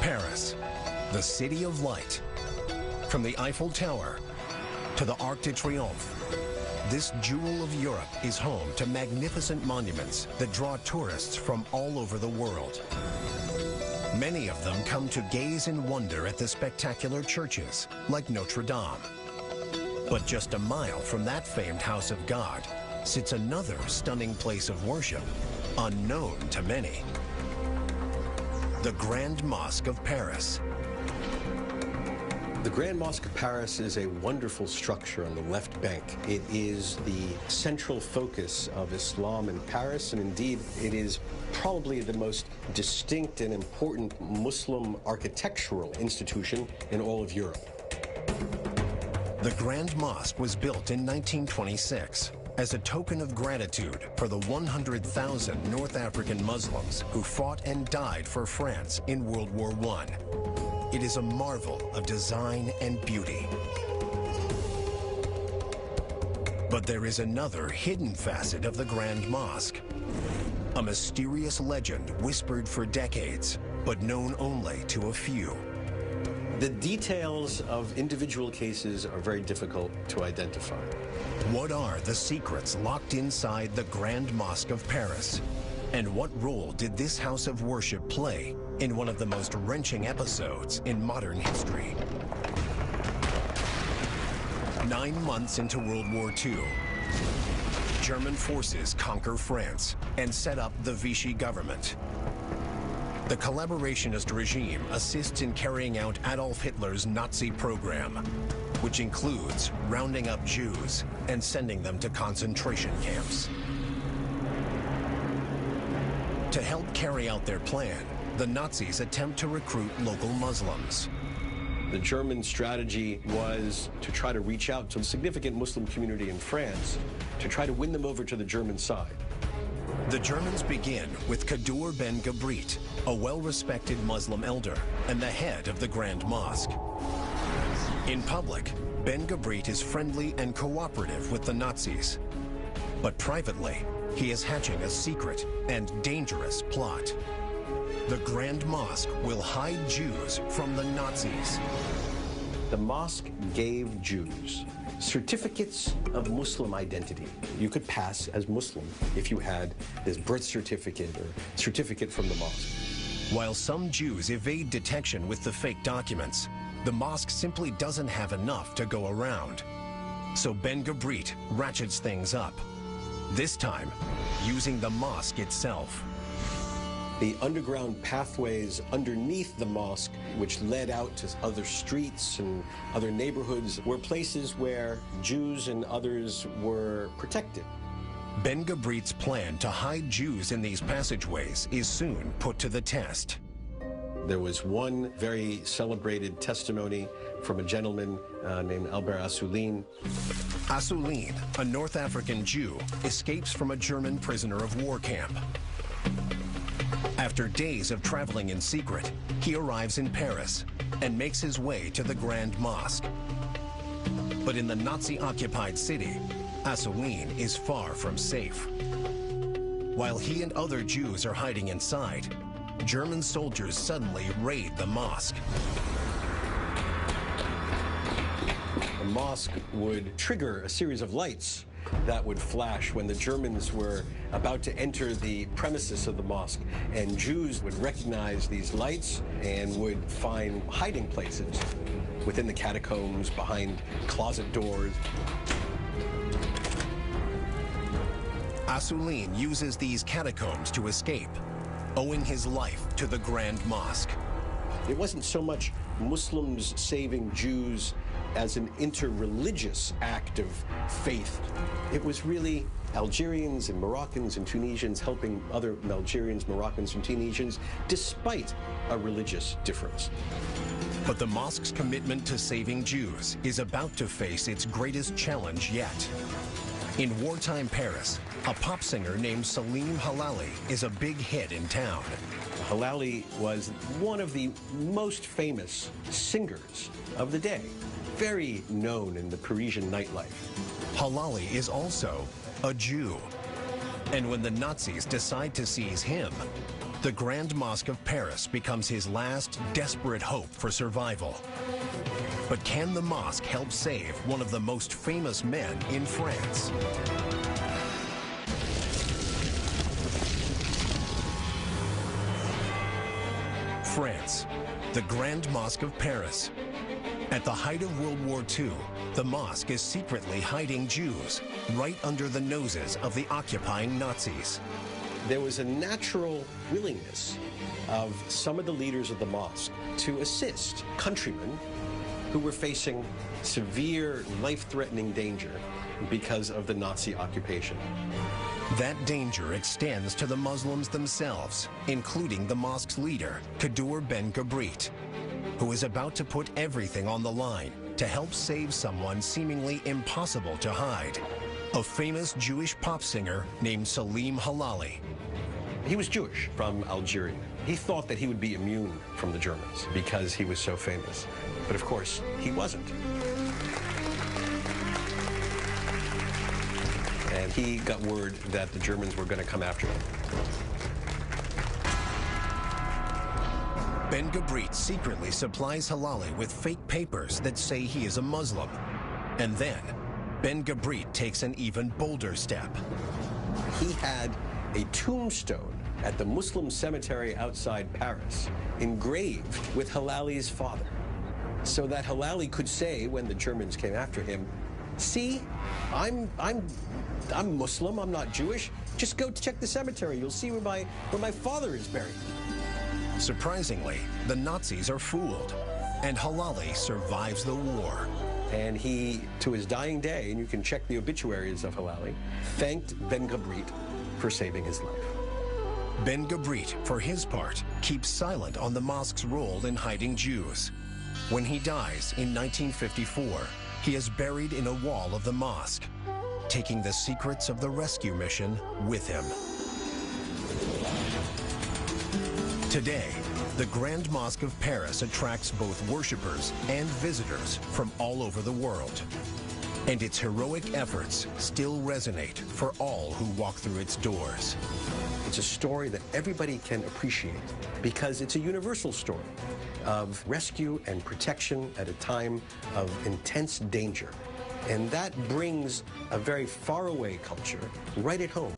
Paris, the city of light. From the Eiffel Tower to the Arc de Triomphe, this jewel of Europe is home to magnificent monuments that draw tourists from all over the world. Many of them come to gaze in wonder at the spectacular churches, like Notre Dame. But just a mile from that famed house of God sits another stunning place of worship, unknown to many. The Grand Mosque of Paris. The Grand Mosque of Paris is a wonderful structure on the left bank. It is the central focus of Islam in Paris, and indeed it is probably the most distinct and important Muslim architectural institution in all of Europe. The Grand Mosque was built in 1926 as a token of gratitude for the 100,000 North African Muslims who fought and died for France in World War I. It is a marvel of design and beauty. But there is another hidden facet of the Grand Mosque. A mysterious legend whispered for decades, but known only to a few. The details of individual cases are very difficult to identify. What are the secrets locked inside the Grand Mosque of Paris? And what role did this house of worship play in one of the most wrenching episodes in modern history? 9 months into World War II, German forces conquer France and set up the Vichy government. The collaborationist regime assists in carrying out Adolf Hitler's Nazi program, which includes rounding up Jews and sending them to concentration camps. To help carry out their plan, the Nazis attempt to recruit local Muslims. The German strategy was to try to reach out to a significant Muslim community in France to try to win them over to the German side. The Germans begin with Kadur ben Gabrit, a well-respected Muslim elder and the head of the Grand Mosque. In public, Ben Gabrit is friendly and cooperative with the Nazis. But privately, he is hatching a secret and dangerous plot. The Grand Mosque will hide Jews from the Nazis. The mosque gave Jews certificates of Muslim identity. You could pass as Muslim if you had this birth certificate or certificate from the mosque. While some Jews evade detection with the fake documents, the mosque simply doesn't have enough to go around. So Ben Gabrit ratchets things up, this time using the mosque itself. The underground pathways underneath the mosque, which led out to other streets and other neighborhoods, were places where Jews and others were protected. Ben Gabrit's plan to hide Jews in these passageways is soon put to the test. There was one very celebrated testimony from a gentleman named Albert Assouline. Assouline, a North African Jew, escapes from a German prisoner of war camp. After days of traveling in secret, he arrives in Paris and makes his way to the Grand Mosque. But in the Nazi-occupied city, Assouline is far from safe. While he and other Jews are hiding inside, German soldiers suddenly raid the mosque. The mosque would trigger a series of lights that would flash when the Germans were about to enter the premises of the mosque, and Jews would recognize these lights and would find hiding places within the catacombs, behind closet doors. Assouline uses these catacombs to escape, owing his life to the Grand Mosque. It wasn't so much Muslims saving Jews as an interreligious act of faith. It was really Algerians and Moroccans and Tunisians helping other Algerians, Moroccans, and Tunisians despite a religious difference. But the mosque's commitment to saving Jews is about to face its greatest challenge yet. In wartime Paris, a pop singer named Salim Halali is a big hit in town. Halali was one of the most famous singers of the day, very known in the Parisian nightlife. Halali is also a Jew. And when the Nazis decide to seize him, The Grand Mosque of Paris becomes his last desperate hope for survival. But can the mosque help save one of the most famous men in France? France, the Grand Mosque of Paris. At the height of World War II, the mosque is secretly hiding Jews right under the noses of the occupying Nazis. There was a natural willingness of some of the leaders of the mosque to assist countrymen who were facing severe life-threatening danger because of the Nazi occupation. That danger extends to the Muslims themselves, including the mosque's leader, Kadour Ben Gabrit, who is about to put everything on the line to help save someone seemingly impossible to hide, a famous Jewish pop singer named Salim Halali. He was Jewish from Algeria. He thought that he would be immune from the Germans because he was so famous. But of course, he wasn't. And he got word that the Germans were going to come after him. Ben Gabrit secretly supplies Halali with fake papers that say he is a Muslim. And then, Ben Gabrit takes an even bolder step. He had a tombstone at the Muslim cemetery outside Paris engraved with Halali's father, so that Halali could say when the Germans came after him, "See, I'm Muslim, I'm not Jewish. Just go check the cemetery. You'll see where my father is buried." Surprisingly, the Nazis are fooled, and Halali survives the war. And he, to his dying day, and you can check the obituaries of Halali, thanked Ben Gabrit for saving his life. Ben Gabrit, for his part, keeps silent on the mosque's role in hiding Jews. When he dies in 1954, he is buried in a wall of the mosque, taking the secrets of the rescue mission with him. Today, the Grand Mosque of Paris attracts both worshippers and visitors from all over the world. And its heroic efforts still resonate for all who walk through its doors. It's a story that everybody can appreciate because it's a universal story of rescue and protection at a time of intense danger. And that brings a very faraway culture right at home.